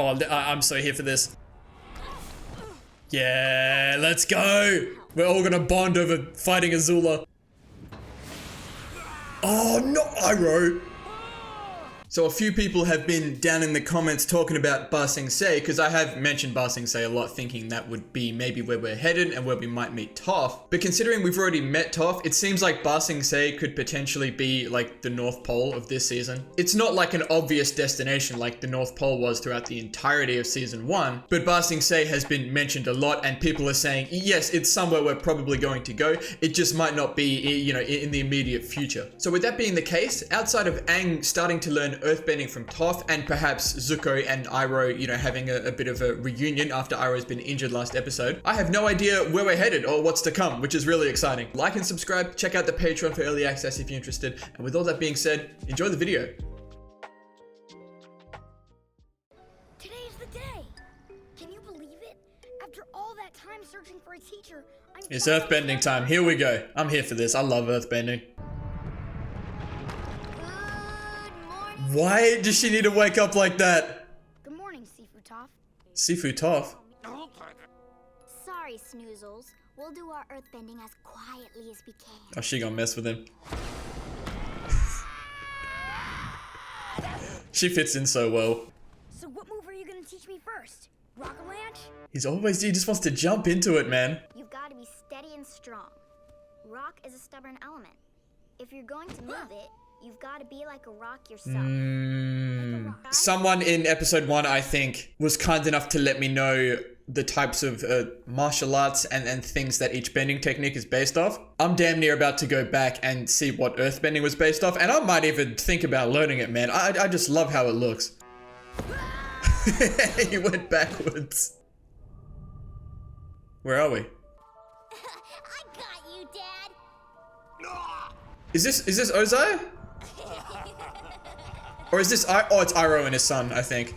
Oh, I'm so here for this. Yeah, let's go. We're all gonna bond over fighting Azula. Oh, no, Iroh. So a few people have been down in the comments talking about Ba Sing Se, because I have mentioned Ba Sing Se a lot, thinking that would be maybe where we're headed and where we might meet Toph. But considering we've already met Toph, it seems like Ba Sing Se could potentially be like the North Pole of this season. It's not like an obvious destination like the North Pole was throughout the entirety of season 1, but Ba Sing Se has been mentioned a lot, and people are saying, yes, it's somewhere we're probably going to go. It just might not be, you know, in the immediate future. So with that being the case, outside of Aang starting to learn earthbending from Toph, and perhaps Zuko and Iroh, you know, having a bit of a reunion after Iroh's been injured last episode, I have no idea where we're headed or what's to come, which is really exciting. Like and subscribe, check out the Patreon for early access if you're interested, and with all that being said, enjoy the video. Today's the day! Can you believe it? After all that time searching for a teacher, It's earthbending time, here we go. I'm here for this, I love earthbending. Why does she need to wake up like that? Good morning, Seafood Toph. Seafood Toph? Sorry, Snoozles. We'll do our earthbending as quietly as we can. Oh, she gonna mess with him. She fits in so well. So what move are you gonna teach me first? Rocket Launch? He just wants to jump into it, man. You've got to be steady and strong. Rock is a stubborn element. If you're going to move it, you've got to be like a rock yourself. Someone in episode 1, I think, was kind enough to let me know the types of martial arts and things that each bending technique is based off. I'm damn near about to go back and see what earthbending was based off, and I might even think about learning it, man. I just love how it looks. He went backwards. Where are we? I got you, Dad. Is this Ozai? Or is this oh, it's Iroh and his son, I think.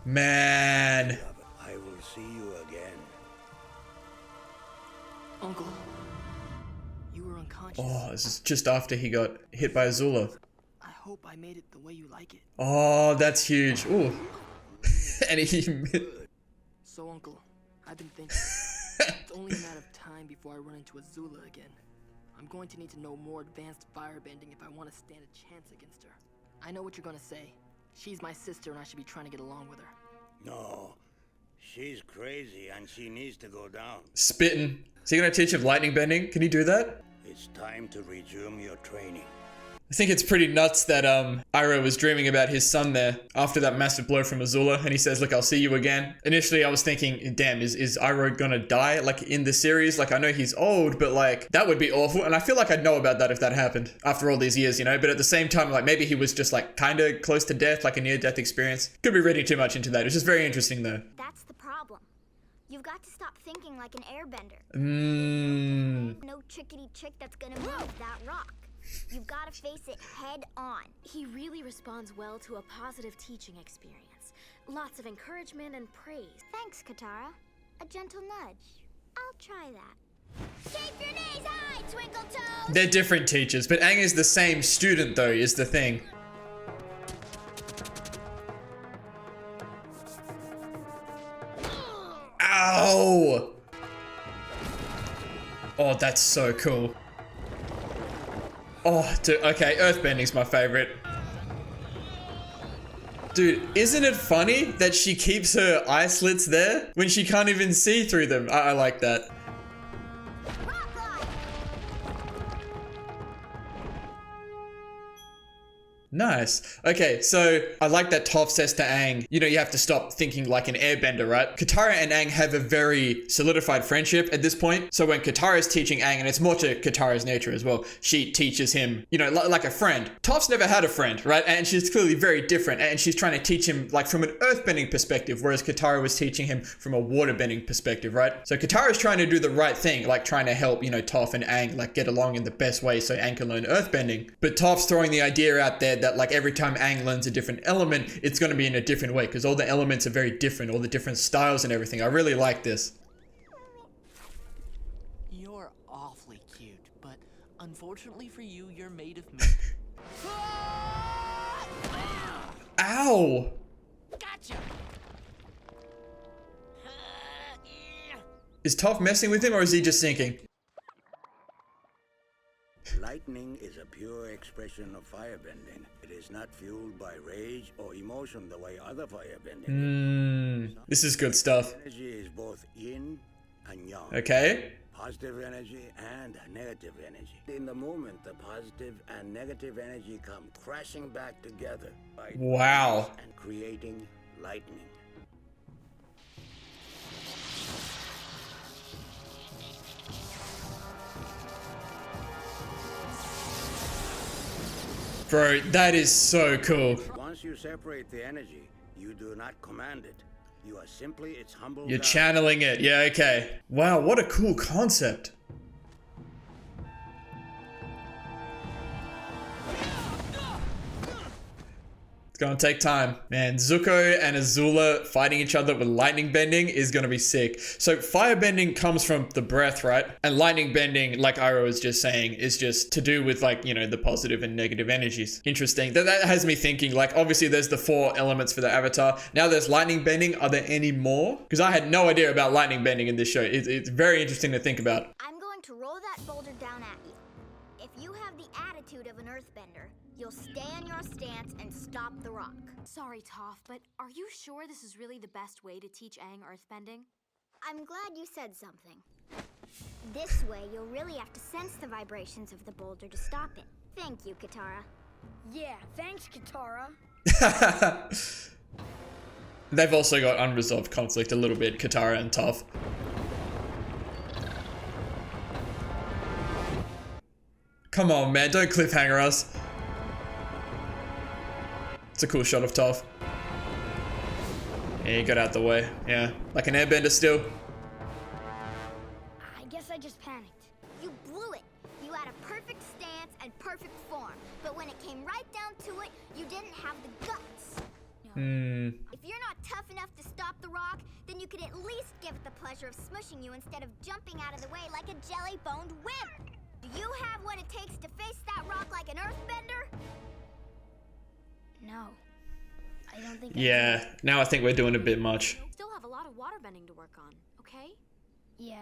Man. I will see you again. Uncle, you were unconscious. Oh, this is just after he got hit by Azula. I hope I made it the way you like it. Oh, that's huge. Ooh. And he... So, Uncle, I've been thinking. It's only a matter of time before I run into Azula again. I'm going to need to know more advanced firebending if I want to stand a chance against her. I know what you're going to say. She's my sister and I should be trying to get along with her. No, she's crazy and she needs to go down. Spitting. Is he gonna teach him lightning bending? Can he do that? It's time to resume your training. I think it's pretty nuts that Iroh was dreaming about his son there after that massive blow from Azula, and he says, look, I'll see you again. Initially I was thinking, damn, is Iroh gonna die like in the series? Like, I know he's old, but like that would be awful, and I feel like I'd know about that if that happened after all these years, you know. But at the same time, like, maybe he was just like kind of close to death, like a near-death experience. Could be reading too much into that. It's just very interesting though. That's the problem. You've got to stop thinking like an airbender. No chickadee chick that's gonna move that rock. You've got to face it head on. He really responds well to a positive teaching experience. Lots of encouragement and praise. Thanks, Katara. A gentle nudge. I'll try that. Keep your knees high, Twinkle Toes! They're different teachers, but Aang is the same student though, is the thing. Ow! Oh, that's so cool. Oh, dude, okay, earthbending's my favorite. Dude, isn't it funny that she keeps her eye slits there when she can't even see through them? I like that. Nice. Okay, so I like that Toph says to Aang, you know, you have to stop thinking like an airbender, right? Katara and Aang have a very solidified friendship at this point. So when Katara's teaching Aang, and it's more to Katara's nature as well, she teaches him, you know, like a friend. Toph's never had a friend, right? And she's clearly very different. And she's trying to teach him like from an earthbending perspective, whereas Katara was teaching him from a waterbending perspective, right? So Katara's trying to do the right thing, like trying to help, you know, Toph and Aang like get along in the best way so Aang can learn earthbending. But Toph's throwing the idea out there that like every time Aang learns a different element, it's going to be in a different way because all the elements are very different, all the different styles and everything. I really like this. You're awfully cute, but unfortunately for you, you're made of meat. Ow! Gotcha! Is Toph messing with him or is he just thinking? Lightning is a pure expression of firebending. It is not fueled by rage or emotion the way other firebending is. This is good stuff. Energy is both yin and yang. Okay. Positive energy and negative energy. In the moment, the positive and negative energy come crashing back together by Wow. and creating lightning. Bro, that is so cool. Once you separate the energy, you do not command it. You are simply its humble You're guide. channeling it. Yeah, okay. Wow, what a cool concept. It's gonna take time. Man, Zuko and Azula fighting each other with lightning bending is gonna be sick. So fire bending comes from the breath, right? And lightning bending, like Ira was just saying, is just to do with like, you know, the positive and negative energies. Interesting. That has me thinking, like, obviously there's the 4 elements for the Avatar. Now there's lightning bending. Are there any more? Because I had no idea about lightning bending in this show. It's very interesting to think about. I'm going to roll that boulder down at you. If you have the attitude of an earthbender, you'll stay in your stance and stop the rock. Sorry, Toph, but are you sure this is really the best way to teach Aang earthbending? I'm glad you said something. This way, you'll really have to sense the vibrations of the boulder to stop it. Thank you, Katara. Yeah, thanks, Katara. They've also got unresolved conflict a little bit, Katara and Toph. Come on, man, don't cliffhanger us. It's a cool shot of Toph. Yeah, he got out the way. Yeah, like an airbender still. I guess I just panicked. You blew it. You had a perfect stance and perfect form. But when it came right down to it, you didn't have the guts. If you're not tough enough to stop the rock, then you could at least give it the pleasure of smushing you instead of jumping out of the way like a jelly-boned wimp. Do you have what it takes to face that rock like an earthbender? No, I don't think. Yeah, now I think we're doing a bit much. Still have a lot of waterbending to work on, okay? Yeah,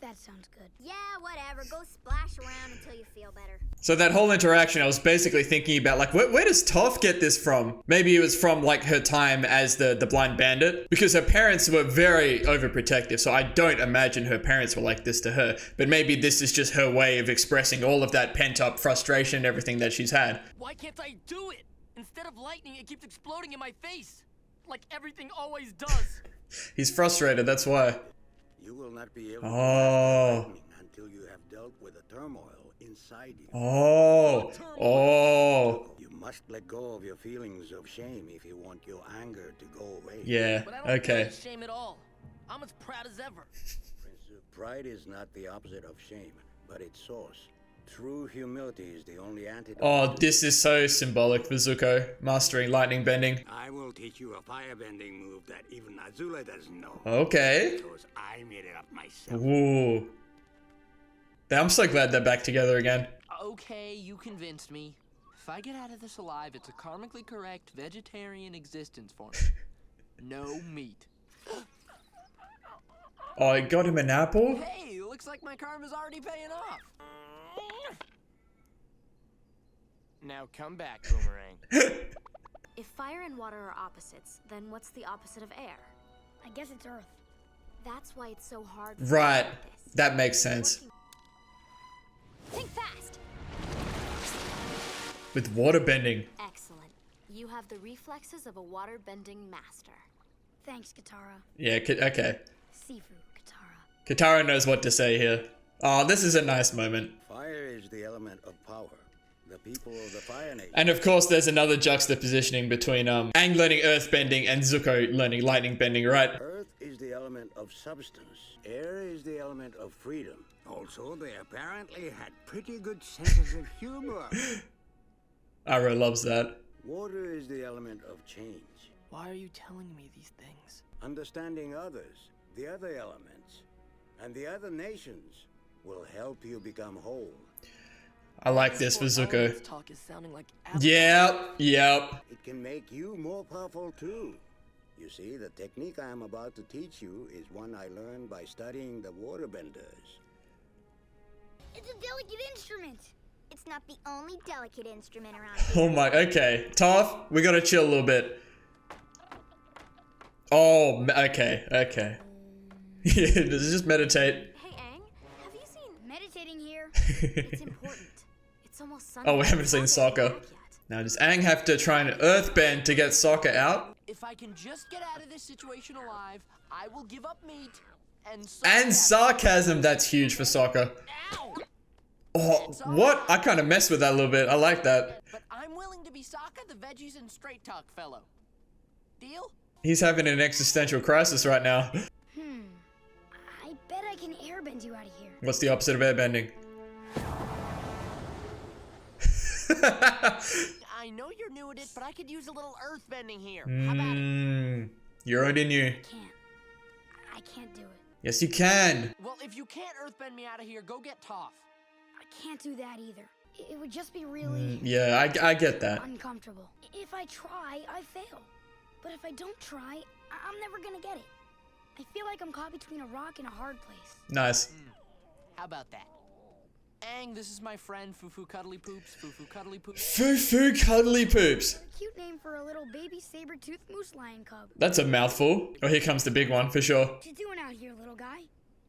that sounds good. Yeah, whatever. Go splash around until you feel better. So that whole interaction, I was basically thinking about, like, where does Toph get this from? Maybe it was from, like, her time as the blind bandit. Because her parents were very overprotective, so I don't imagine her parents were like this to her. But maybe this is just her way of expressing all of that pent-up frustration and everything that she's had. Why can't I do it? Instead of lightning, it keeps exploding in my face. Like everything always does. He's frustrated, that's why. You will not be able to Oh. master lightning until you have dealt with the turmoil inside you. Oh. You must let go of your feelings of shame if you want your anger to go away. Yeah, But I don't feel okay. any shame at all. I'm as proud as ever. Prince, pride is not the opposite of shame, but its source. True humility is the only antidote. Oh, this is so symbolic for Zuko, mastering lightning bending. I will teach you a firebending move that even Azula doesn't know. Okay. Because I made it up myself. Ooh. I'm so glad they're back together again. Okay, you convinced me. If I get out of this alive, it's a karmically correct vegetarian existence for me. No meat. Oh, I got him an apple? Hey, looks like my karma's already paying off. Now come back, Boomerang. If fire and water are opposites, then what's the opposite of air? I guess it's Earth. That's why it's so hard. Right. This. That makes sense. Think fast. With waterbending. Excellent. You have the reflexes of a water-bending master. Thanks, Katara. Yeah, okay. Sifu, Katara. Katara knows what to say here. Oh, this is a nice moment. Fire is the element of power. The people of the Fire Nation. And of course, there's another juxtapositioning between Aang learning earthbending and Zuko learning lightning bending, right? Earth is the element of substance. Air is the element of freedom. Also, they apparently had pretty good senses of humor. Aro loves that. Water is the element of change. Why are you telling me these things? Understanding others, the other elements, and the other nations will help you become whole. I like this for Zuko. This talk is sounding like Yep. It can make you more powerful too. You see, the technique I am about to teach you is one I learned by studying the waterbenders. It's a delicate instrument. It's not the only delicate instrument around here. Oh my, okay. Toph, we gotta chill a little bit. Oh, okay, okay. Yeah, just meditate. Hey, Aang, have you seen? Meditating here. It's important. It's almost Sunday. Oh, we haven't seen Sokka. Now, does Aang have to try and earthbend to get Sokka out? If I can just get out of this situation alive, I will give up meat and And sarcasm, that's huge for Sokka. Ow! Oh, what? I kind of messed with that a little bit. I like that. But I'm willing to be Sokka the veggies and straight talk fellow. Deal? He's having an existential crisis right now. I bet I can airbend you out of here. What's the opposite of airbending? I know you're new at it, but I could use a little earth bending here. How about it? You already knew. I can't do it. Yes, you can. Well, if you can't earth bend me out of here, go get Toph. I can't do that either. It would just be really Yeah, I get that. uncomfortable. If I try, I fail. But if I don't try, I'm never gonna get it. I feel like I'm caught between a rock and a hard place. Nice. How about that? Aang, this is my friend Fufu Cuddly Poops. Fufu Cuddly Poops. Foo cuddly poops. A cute name for a little baby saber-toothed moose lion cub. That's a mouthful. Oh, here comes the big one, for sure. What you doing out here, little guy?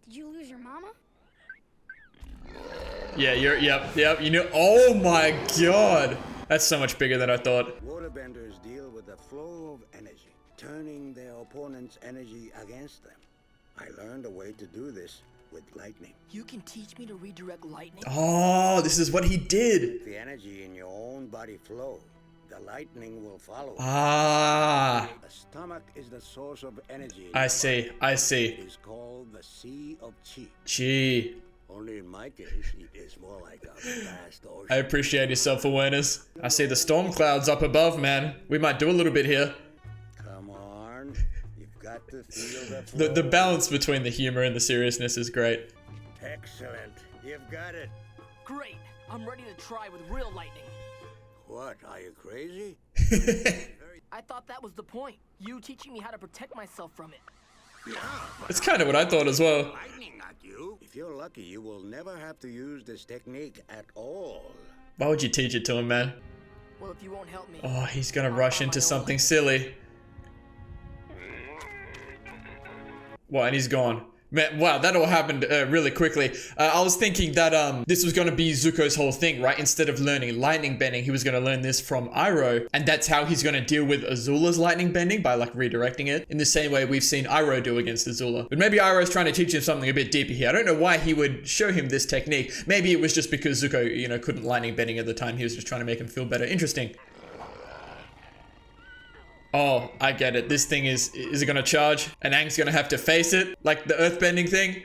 Did you lose your mama? Yeah, yep, you know. Oh my god. That's so much bigger than I thought. Waterbenders deal with the flow of energy, turning their opponent's energy against them. I learned a way to do this with lightning. You can teach me to redirect lightning? Oh, this is what he did. The energy in your own body flow. The lightning will follow. Ah, The stomach is the source of energy. I see, It is called the Sea of Chi. Gee, Only in my case, it is more like a vast ocean. I appreciate your self-awareness. I see the storm clouds up above, man. We might do a little bit here. Come on. You've got to feel the flow. The balance between the humor and the seriousness is great. Excellent. You've got it. Great. I'm ready to try with real lightning. What, are you crazy? I thought that was the point. You teaching me how to protect myself from it. It's kind of what I thought as well. Lightning at you. If you're lucky, you will never have to use this technique at all. Why would you teach it to him, man? Well, if you won't help me. Oh, he's gonna rush into something silly. Wow, and he's gone. Man, wow, that all happened really quickly. I was thinking that this was going to be Zuko's whole thing, right? Instead of learning lightning bending, he was going to learn this from Iroh. And that's how he's going to deal with Azula's lightning bending, by like redirecting it. In the same way we've seen Iroh do against Azula. But maybe Iroh's trying to teach him something a bit deeper here. I don't know why he would show him this technique. Maybe it was just because Zuko, you know, couldn't lightning bending at the time. He was just trying to make him feel better. Interesting. Oh, I get it. This thing is it gonna charge? And Aang's gonna have to face it? Like the earthbending thing?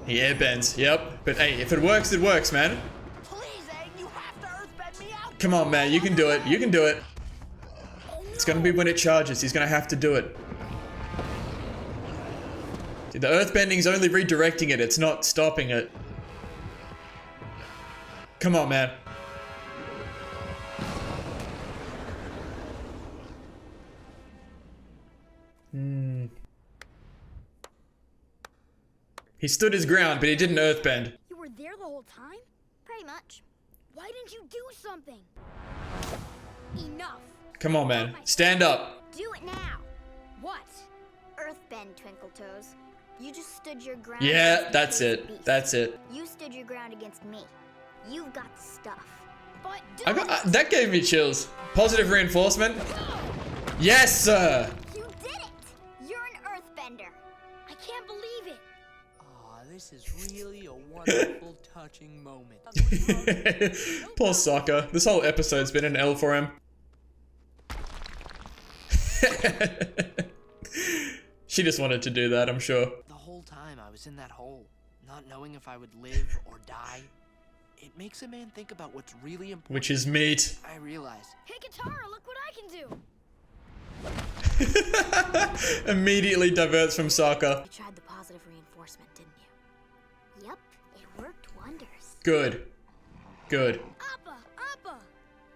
He airbends, yep. But hey, if it works, man. Please, Aang, you have to earthbend me out. Come on, man, you can do it. You can do it. It's gonna be when it charges. He's gonna have to do it. See, the earthbending's only redirecting it. It's not stopping it. Come on, man. He stood his ground, but he didn't earthbend. You were there the whole time? Pretty much. Why didn't you do something? Enough. Come on, man. Stand up. Do it now. What? Earthbend, Twinkle Toes. You just stood your ground. Yeah, against that's the it. beast. That's it. You stood your ground against me. You've got the stuff. But do I got, that gave me chills. Positive reinforcement. Yes, sir. You did it! You're an earthbender. I can't believe it. Aw, this is really a wonderful, touching moment. Poor Sokka. This whole episode's been an L for him. She just wanted to do that, I'm sure. The whole time I was in that hole, not knowing if I would live or die, it makes a man think about what's really important. Which is meat. I realized. Hey, Katara, look what I can do. Immediately diverts from Sokka. You tried the positive reinforcement, didn't you? Yep, it worked wonders. Good. Good. Appa, Appa.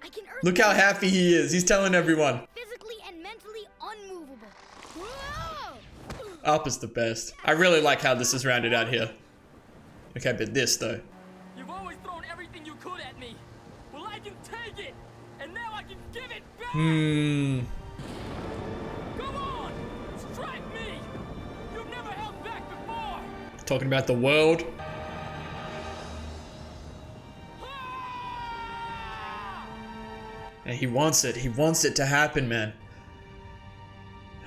I can Look how happy he is. He's telling everyone. Physically and mentally unmovable. Whoa! Up is the best. I really like how this is rounded out here. Okay, but this though. You've always thrown everything you could at me. Well, I can take it, and now I can give it back. Come on, strike me. You've never held back before. Talking about the world. And he wants it. He wants it to happen, man.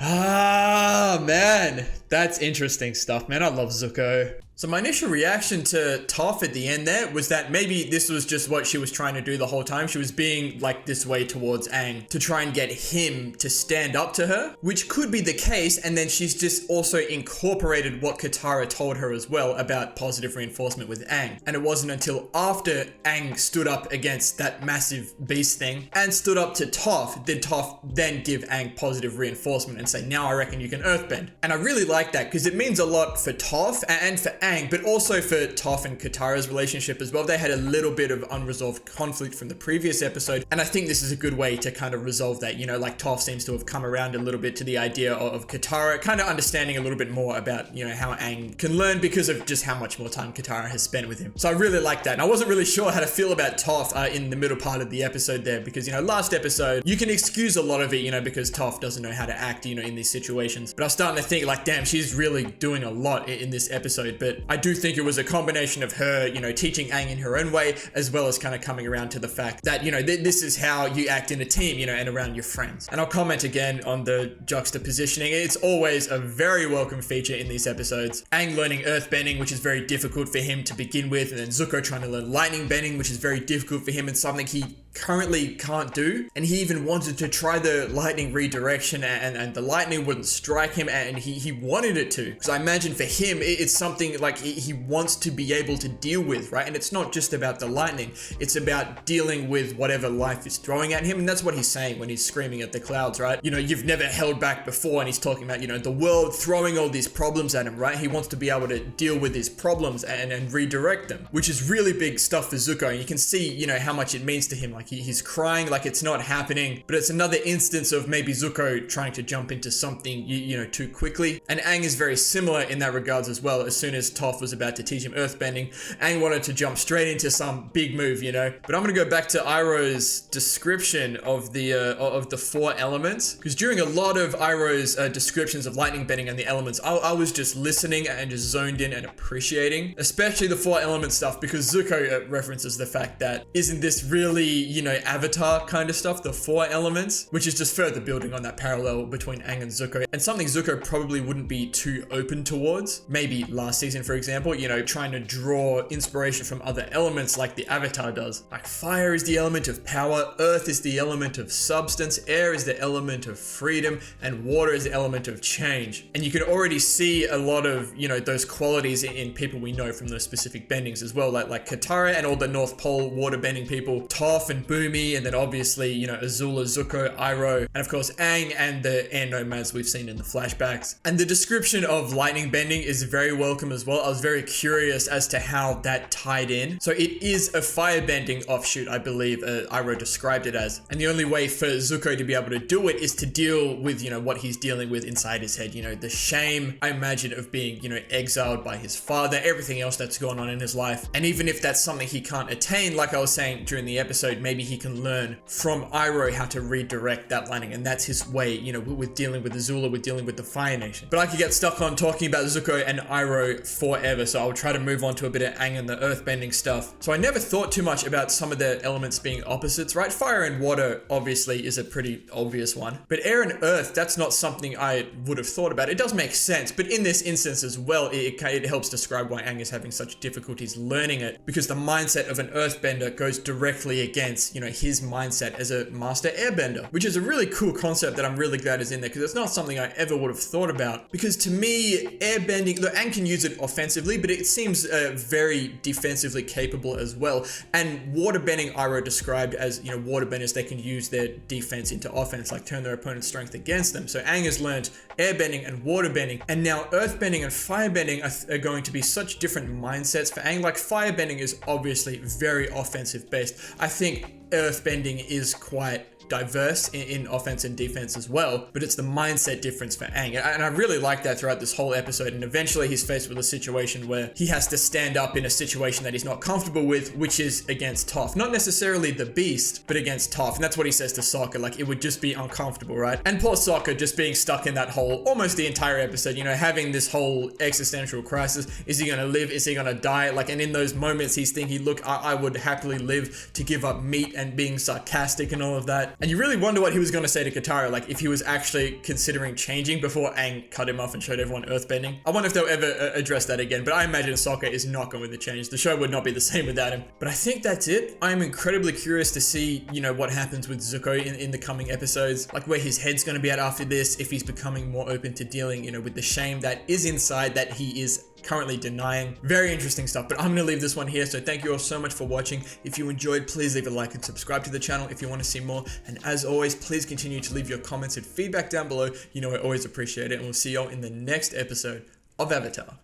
Ah, man. That's interesting stuff, man. I love Zuko. So my initial reaction to Toph at the end there was that maybe this was just what she was trying to do the whole time. She was being like this way towards Aang to try and get him to stand up to her, which could be the case. And then she's just also incorporated what Katara told her as well about positive reinforcement with Aang. And it wasn't until after Aang stood up against that massive beast thing and stood up to Toph, did Toph then give Aang positive reinforcement and say, now I reckon you can earthbend. And I really like that because it means a lot for Toph and for Aang, but also for Toph and Katara's relationship as well. They had a little bit of unresolved conflict from the previous episode, and I think this is a good way to kind of resolve that. You know, like Toph seems to have come around a little bit to the idea of Katara, kind of understanding a little bit more about, you know, how Aang can learn because of just how much more time Katara has spent with him. So I really like that, and I wasn't really sure how to feel about Toph in the middle part of the episode there, because, you know, last episode, you can excuse a lot of it, you know, because Toph doesn't know how to act, you know, in these situations. But I was starting to think, like, damn, she's really doing a lot in this episode. But I do think it was a combination of her, you know, teaching Aang in her own way, as well as kind of coming around to the fact that, you know, this is how you act in a team, you know, and around your friends. And I'll comment again on the juxtapositioning. It's always a very welcome feature in these episodes. Aang learning earthbending, which is very difficult for him to begin with, and then Zuko trying to learn lightning bending, which is very difficult for him and something he currently can't do. And he even wanted to try the lightning redirection, and the lightning wouldn't strike him, and he wanted it to, because I imagine for him it's something like he wants to be able to deal with, right? And it's not just about the lightning, it's about dealing with whatever life is throwing at him. And that's what he's saying when he's screaming at the clouds, right? You know, you've never held back before, and he's talking about, you know, the world throwing all these problems at him, right? He wants to be able to deal with his problems and redirect them, which is really big stuff for Zuko. And you can see, you know, how much it means to him. Like he's crying like it's not happening, but it's another instance of maybe Zuko trying to jump into something, you know, too quickly. And Aang is very similar in that regards as well. As soon as Toph was about to teach him earthbending, Aang wanted to jump straight into some big move, you know. But I'm gonna go back to Iroh's description of the four elements, because during a lot of Iroh's descriptions of lightning bending and the elements, I was just listening and just zoned in and appreciating, especially the four element stuff, because Zuko references the fact that isn't this really, you know, Avatar kind of stuff, the four elements, which is just further building on that parallel between Aang and Zuko, and something Zuko probably wouldn't be too open towards. Maybe last season, for example, you know, trying to draw inspiration from other elements like the Avatar does. Like fire is the element of power, earth is the element of substance, air is the element of freedom, and water is the element of change. And you can already see a lot of, you know, those qualities in people we know from those specific bendings as well, like Katara and all the North Pole water bending people, Toph and Boomy, and then obviously, you know, Azula, Zuko, Iroh, and of course Aang and the air nomads we've seen in the flashbacks. And the description of lightning bending is very welcome as well. I was very curious as to how that tied in. So it is a firebending offshoot, I believe Iroh described it as. And the only way for Zuko to be able to do it is to deal with, you know, what he's dealing with inside his head. You know, the shame, I imagine, of being, you know, exiled by his father, everything else that's going on in his life. And even if that's something he can't attain, like I was saying during the episode, maybe he can learn from Iroh how to redirect that lightning. And that's his way, you know, with dealing with Azula, with dealing with the Fire Nation. But I could get stuck on talking about Zuko and Iroh forever, so I'll try to move on to a bit of Aang and the earthbending stuff. So I never thought too much about some of the elements being opposites, right? Fire and water obviously is a pretty obvious one, but air and earth, that's not something I would have thought about. It does make sense, but in this instance as well, it helps describe why Aang is having such difficulties learning it, because the mindset of an earthbender goes directly against, you know, his mindset as a master airbender, which is a really cool concept that I'm really glad is in there, because it's not something I ever would have thought about. Because to me, airbending, look, Aang can use it offensively, but it seems very defensively capable as well. And waterbending, Iroh described as, you know, waterbenders, they can use their defense into offense, like turn their opponent's strength against them. So Aang has learned airbending and waterbending, and now earthbending and firebending are going to be such different mindsets for Aang. Like firebending is obviously very offensive based. I think earthbending is quite diverse in offense and defense as well, but it's the mindset difference for Aang. And I really like that throughout this whole episode. And eventually he's faced with a situation where he has to stand up in a situation that he's not comfortable with, which is against Toph. Not necessarily the Beast, but against Toph. And that's what he says to Sokka, like, it would just be uncomfortable, right? And poor Sokka just being stuck in that hole almost the entire episode, you know, having this whole existential crisis. Is he gonna live? Is he gonna die? Like, and in those moments he's thinking, look, I would happily live to give up meat, and being sarcastic and all of that. And you really wonder what he was going to say to Katara, like if he was actually considering changing before Aang cut him off and showed everyone earthbending. I wonder if they'll ever address that again, but I imagine Sokka is not going to change. The show would not be the same without him. But I think that's it. I'm incredibly curious to see, you know, what happens with Zuko in the coming episodes, like where his head's going to be at after this, if he's becoming more open to dealing, you know, with the shame that is inside that he is currently denying. Very interesting stuff, but I'm gonna leave this one here. So thank you all so much for watching. If you enjoyed, please leave a like and subscribe to the channel if you want to see more. And as always, please continue to leave your comments and feedback down below. You know, I always appreciate it. And we'll see y'all in the next episode of Avatar.